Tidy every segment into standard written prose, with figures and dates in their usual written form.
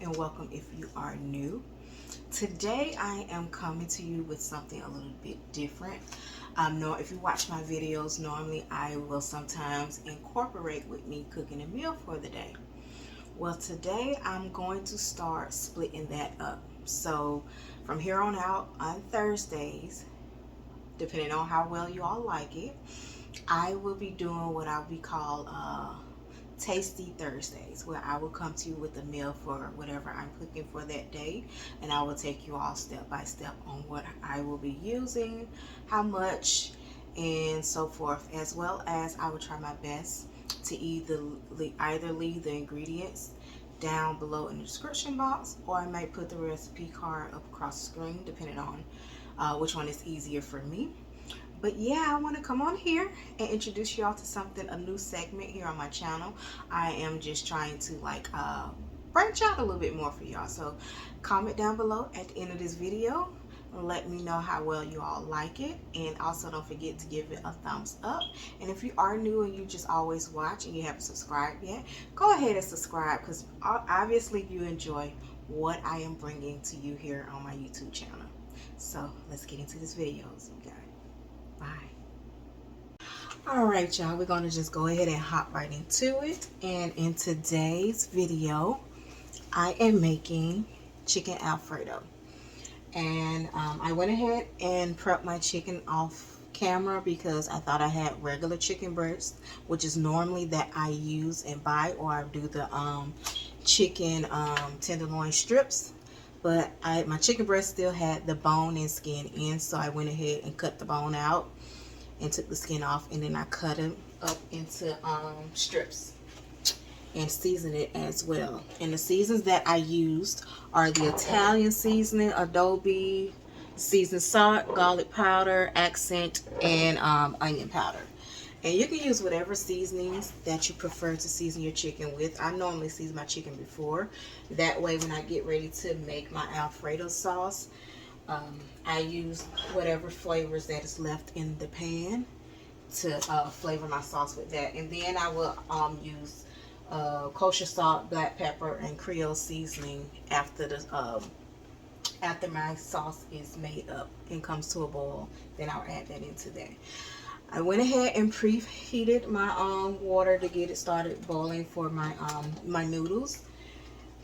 and welcome if you are new. Today I am coming to you with something a little bit different. If you watch my videos, normally I will sometimes incorporate with me cooking a meal for the day. Well, today I'm going to start splitting that up. So from here on out, on Thursdays, depending on how well you all like it, I will be doing what I'll be called Tasty Thursdays, where I will come to you with a meal for whatever I'm cooking for that day, and I will take you all step by step on what I will be using, how much, and so forth, as well as I will try my best to either leave the ingredients down below in the description box, or I might put the recipe card up across the screen depending on which one is easier for me. But yeah, I want to come on here and introduce y'all to a new segment here on my channel. I am just trying to branch out a little bit more for y'all. So comment down below at the end of this video. Let me know how well you all like it. And also don't forget to give it a thumbs up. And if you are new and you just always watch and you haven't subscribed yet, go ahead and subscribe, because obviously you enjoy what I am bringing to you here on my YouTube channel. So let's get into this video, you guys. Bye. All right, y'all, we're going to just go ahead and hop right into it. And in today's video, I am making chicken Alfredo. And I went ahead and prepped my chicken off camera because I thought I had regular chicken breast, which is normally that I use and buy, or I do the chicken tenderloin strips. But my chicken breast still had the bone and skin in, so I went ahead and cut the bone out and took the skin off, and then I cut it up into strips and season it as well. And the seasons that I used are the Italian seasoning, adobe, seasoned salt, garlic powder, accent, and onion powder. And you can use whatever seasonings that you prefer to season your chicken with. I normally season my chicken before. That way when I get ready to make my Alfredo sauce, I use whatever flavors that is left in the pan to flavor my sauce with that. And then I will use kosher salt, black pepper, and Creole seasoning after my sauce is made up and comes to a boil. Then I'll add that into there. I went ahead and preheated my water to get it started boiling for my my noodles.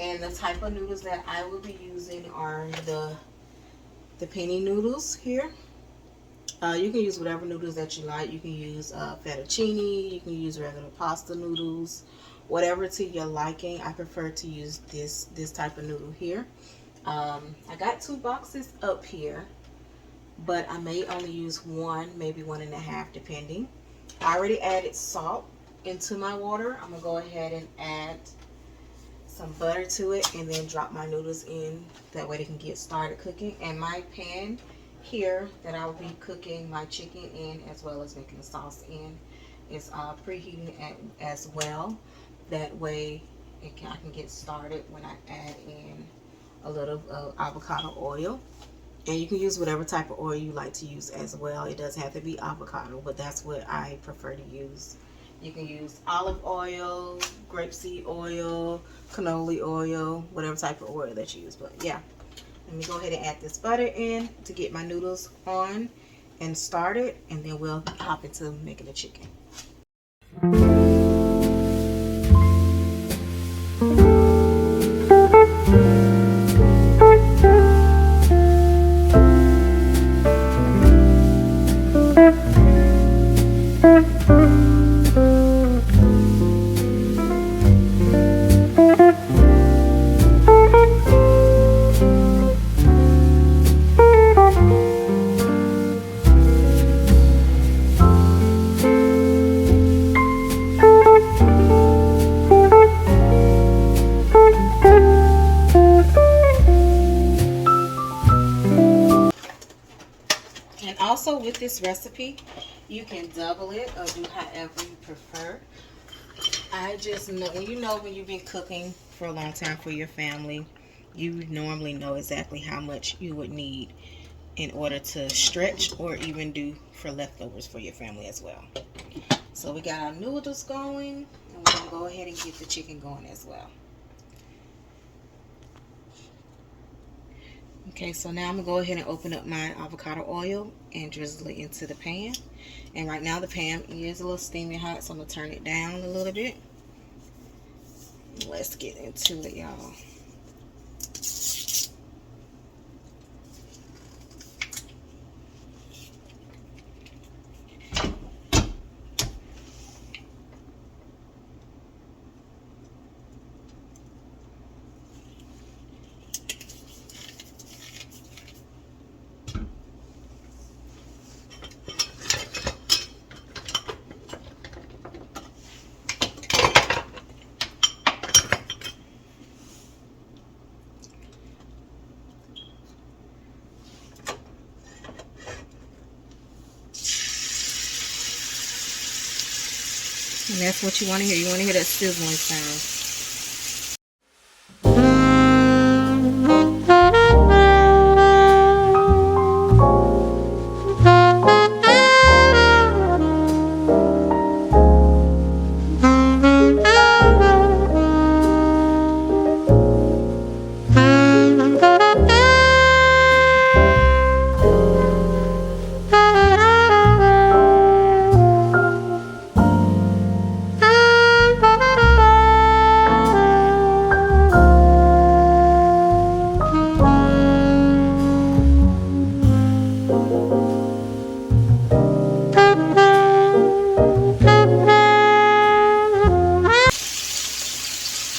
And the type of noodles that I will be using are the penny noodles here. You can use whatever noodles that you like. You can use fettuccine, you can use regular pasta noodles, whatever to your liking. I prefer to use this type of noodle here. I got 2 boxes up here, but I may only use one, maybe 1.5, depending. I already added salt into my water. I'm gonna go ahead and add some butter to it and then drop my noodles in. That way they can get started cooking. And my pan here that I will be cooking my chicken in, as well as making the sauce in, is preheating as well. That way I can get started when I add in a little avocado oil. And you can use whatever type of oil you like to use as well. It doesn't have to be avocado, but that's what I prefer to use. You can use olive oil, grapeseed oil, canola oil, whatever type of oil that you use. But yeah, let me go ahead and add this butter in to get my noodles on and started, and then we'll hop into making the chicken. Also with this recipe, you can double it or do however you prefer. I just know, when you've been cooking for a long time for your family, you normally know exactly how much you would need in order to stretch or even do for leftovers for your family as well. So we got our noodles going, and we're going to go ahead and get the chicken going as well. Okay, so now I'm going to go ahead and open up my avocado oil and drizzle it into the pan. And right now the pan is a little steamy hot, so I'm going to turn it down a little bit. Let's get into it, y'all. And that's what you want to hear. You want to hear that sizzling sound.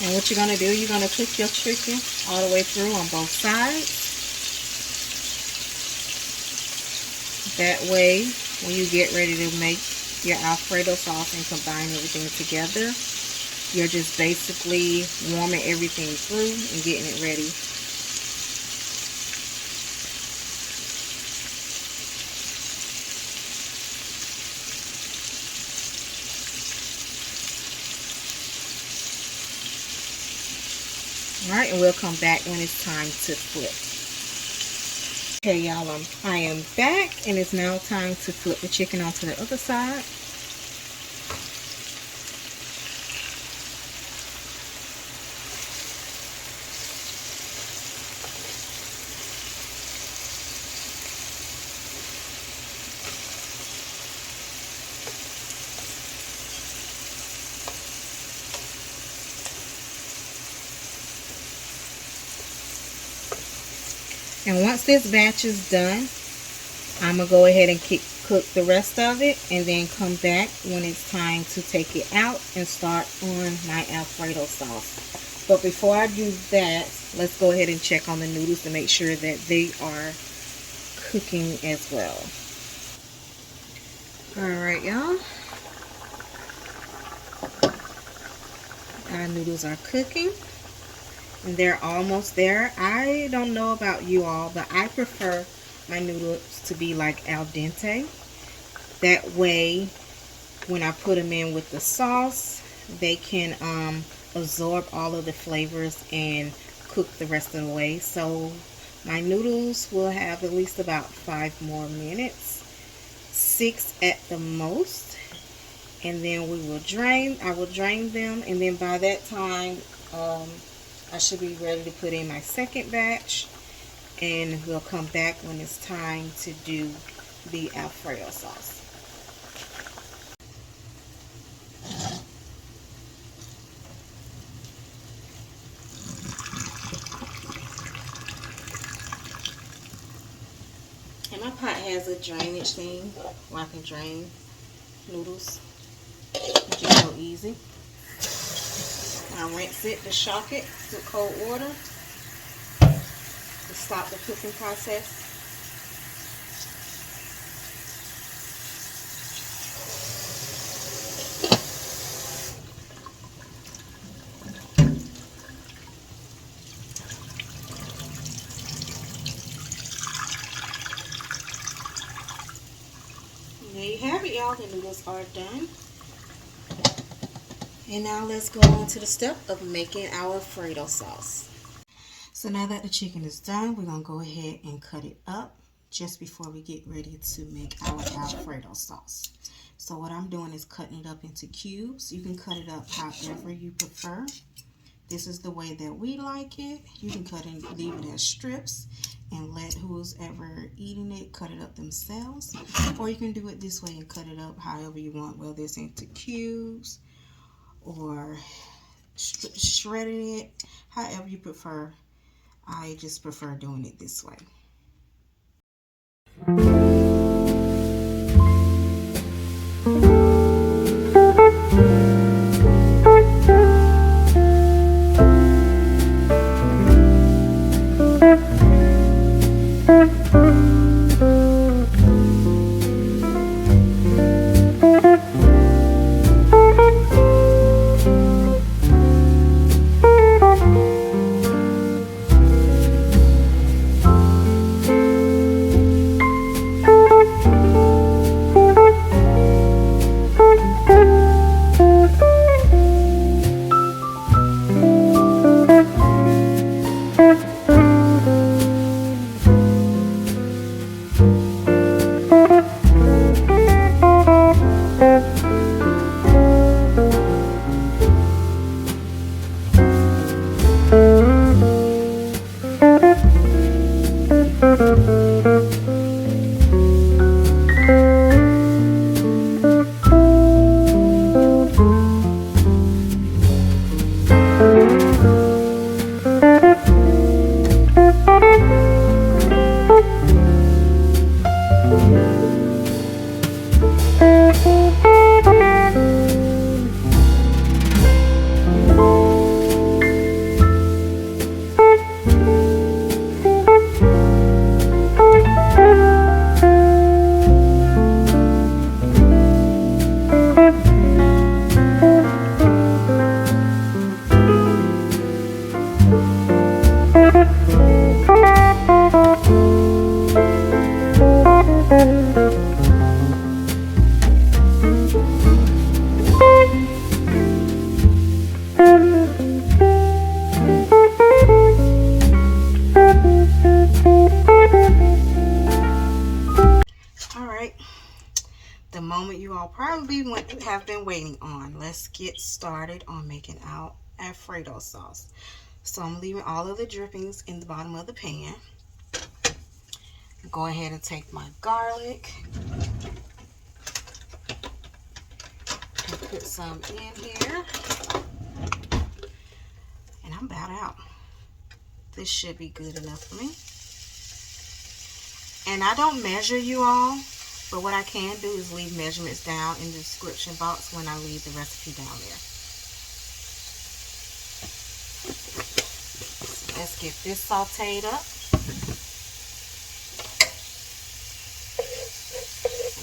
And what you're going to do, you're going to cook your chicken all the way through on both sides. That way, when you get ready to make your Alfredo sauce and combine everything together, you're just basically warming everything through and getting it ready. Alright, and we'll come back when it's time to flip. Okay, y'all, I am back, and it's now time to flip the chicken onto the other side. And once this batch is done, I'm going to go ahead and cook the rest of it and then come back when it's time to take it out and start on my Alfredo sauce. But before I do that, let's go ahead and check on the noodles to make sure that they are cooking as well. Alright, y'all. Our noodles are cooking. And they're almost there. I don't know about you all, but I prefer my noodles to be like al dente. That way, when I put them in with the sauce, they can absorb all of the flavors and cook the rest of the way. So my noodles will have at least about 5 more minutes, 6 at the most, and then we will drain. I will drain them, and then by that time, I should be ready to put in my second batch, and we'll come back when it's time to do the Alfredo sauce. And my pot has a drainage thing where I can drain noodles, which is so easy. I rinse it to shock it with cold water to stop the cooking process. And there you have it, y'all. The noodles are done. And now let's go on to the step of making our Alfredo sauce. So now that the chicken is done, we're going to go ahead and cut it up just before we get ready to make our Alfredo sauce. So what I'm doing is cutting it up into cubes. You can cut it up however you prefer. This is the way that we like it. You can cut and leave it as strips. and let who's ever eating it cut it up themselves. Or you can do it this way and cut it up however you want, whether it's into cubes or shredding it, however you prefer. I just prefer doing it this way. The moment you all probably have been waiting on. Let's get started on making our Alfredo sauce. So I'm leaving all of the drippings in the bottom of the pan. Go ahead and take my garlic and put some in here. And I'm about out. This should be good enough for me. And I don't measure, you all. But what I can do is leave measurements down in the description box when I leave the recipe down there. So let's get this sauteed up.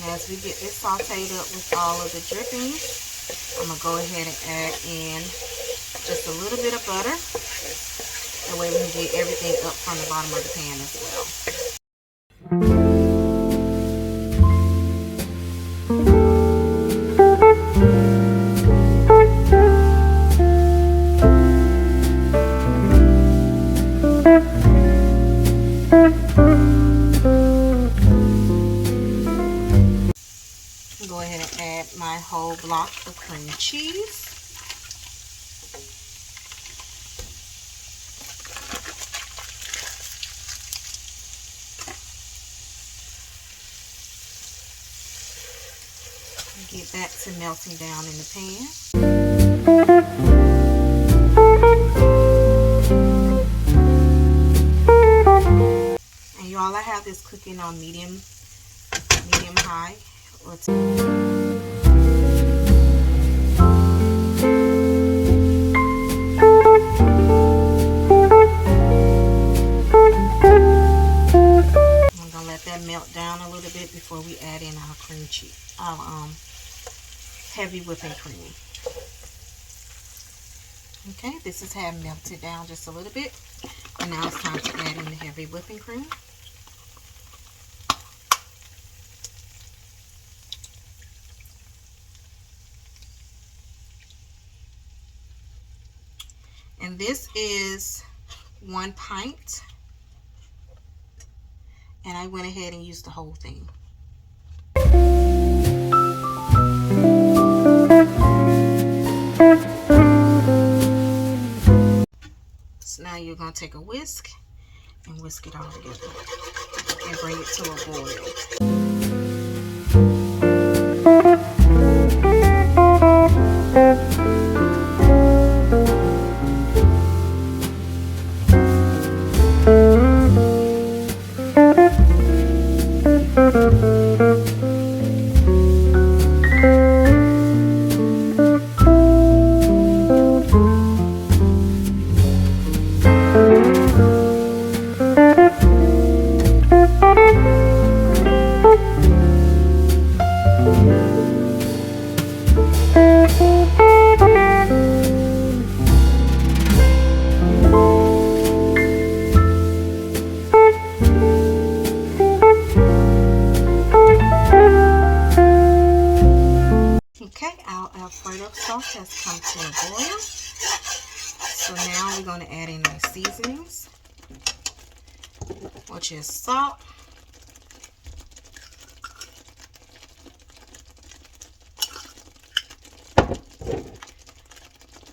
And as we get this sauteed up with all of the drippings, I'm going to go ahead and add in just a little bit of butter. That way we can get everything up from the bottom of the pan as well. Go ahead and add my whole block of cream cheese. Get that to melting down in the pan. And you all, I have this cooking on medium high. I'm gonna let that melt down a little bit before we add in our cream cheese, our heavy whipping cream. Okay, this is had melted down just a little bit, and now it's time to add in the heavy whipping cream. And this is 1 pint. And I went ahead and used the whole thing. So now you're going to take a whisk and whisk it all together and bring it to a boil. Okay, our Alfredo sauce has come to a boil. So now we're going to add in our seasonings, which is salt,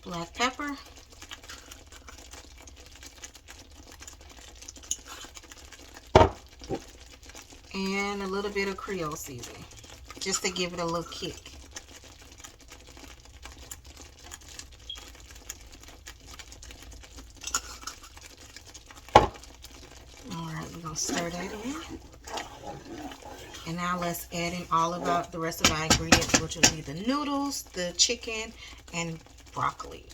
black pepper, and a little bit of Creole seasoning, just to give it a little kick. Alright, we're going to stir that in. And now let's add in all of the rest of our ingredients, which will be the noodles, the chicken, and broccoli.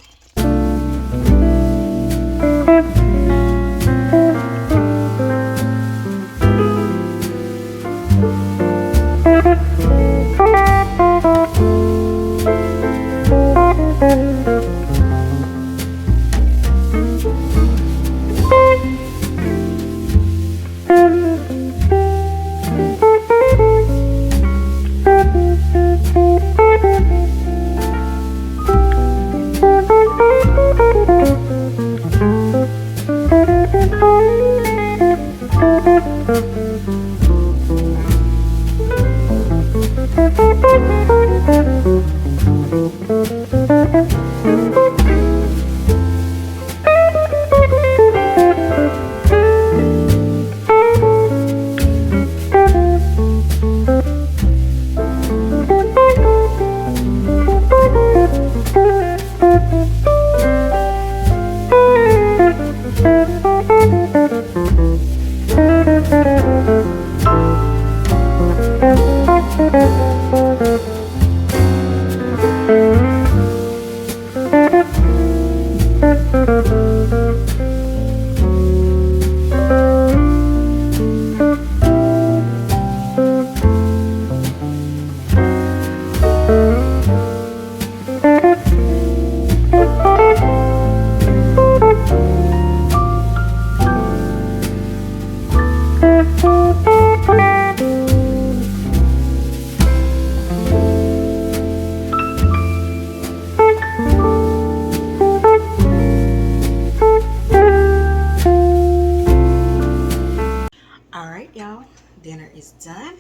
Alright, y'all, dinner is done,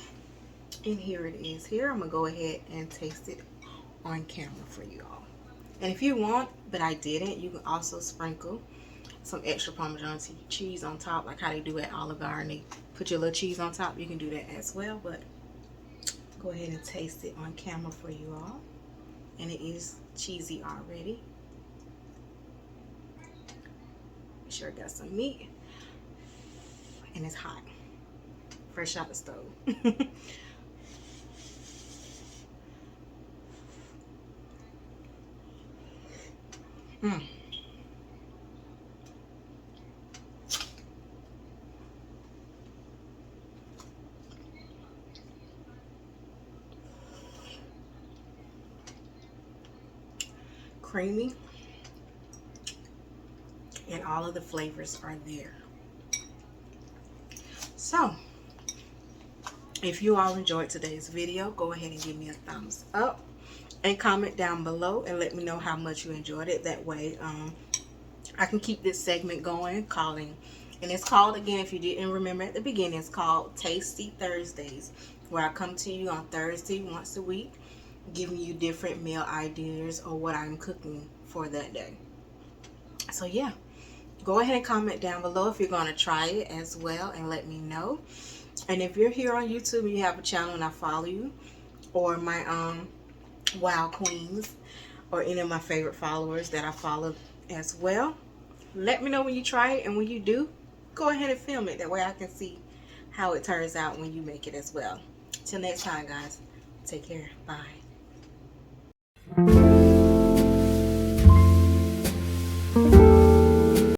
and here it is. Here, I'm gonna go ahead and taste it on camera for you all. And if you want, but I didn't, you can also sprinkle some extra Parmesan cheese on top, like how they do at Olive Garden. They put your little cheese on top. You can do that as well, but go ahead and taste it on camera for you all. And it is cheesy already. Make sure it got some meat, and it's hot, fresh out the stove. Creamy, and all of the flavors are there. So if you all enjoyed today's video, go ahead and give me a thumbs up and comment down below and let me know how much you enjoyed it. That way I can keep this segment going, and it's called, again, if you didn't remember at the beginning, it's called Tasty Thursdays, where I come to you on Thursday once a week, giving you different meal ideas or what I'm cooking for that day. So yeah, Go ahead and comment down below if you're going to try it as well, and let me know. And if you're here on YouTube and you have a channel and I follow you, or my Wow Queens, or any of my favorite followers that I follow as well, let me know when you try it, and when you do, go ahead and film it. That way I can see how it turns out when you make it as well. Till next time, guys. Take care. Bye.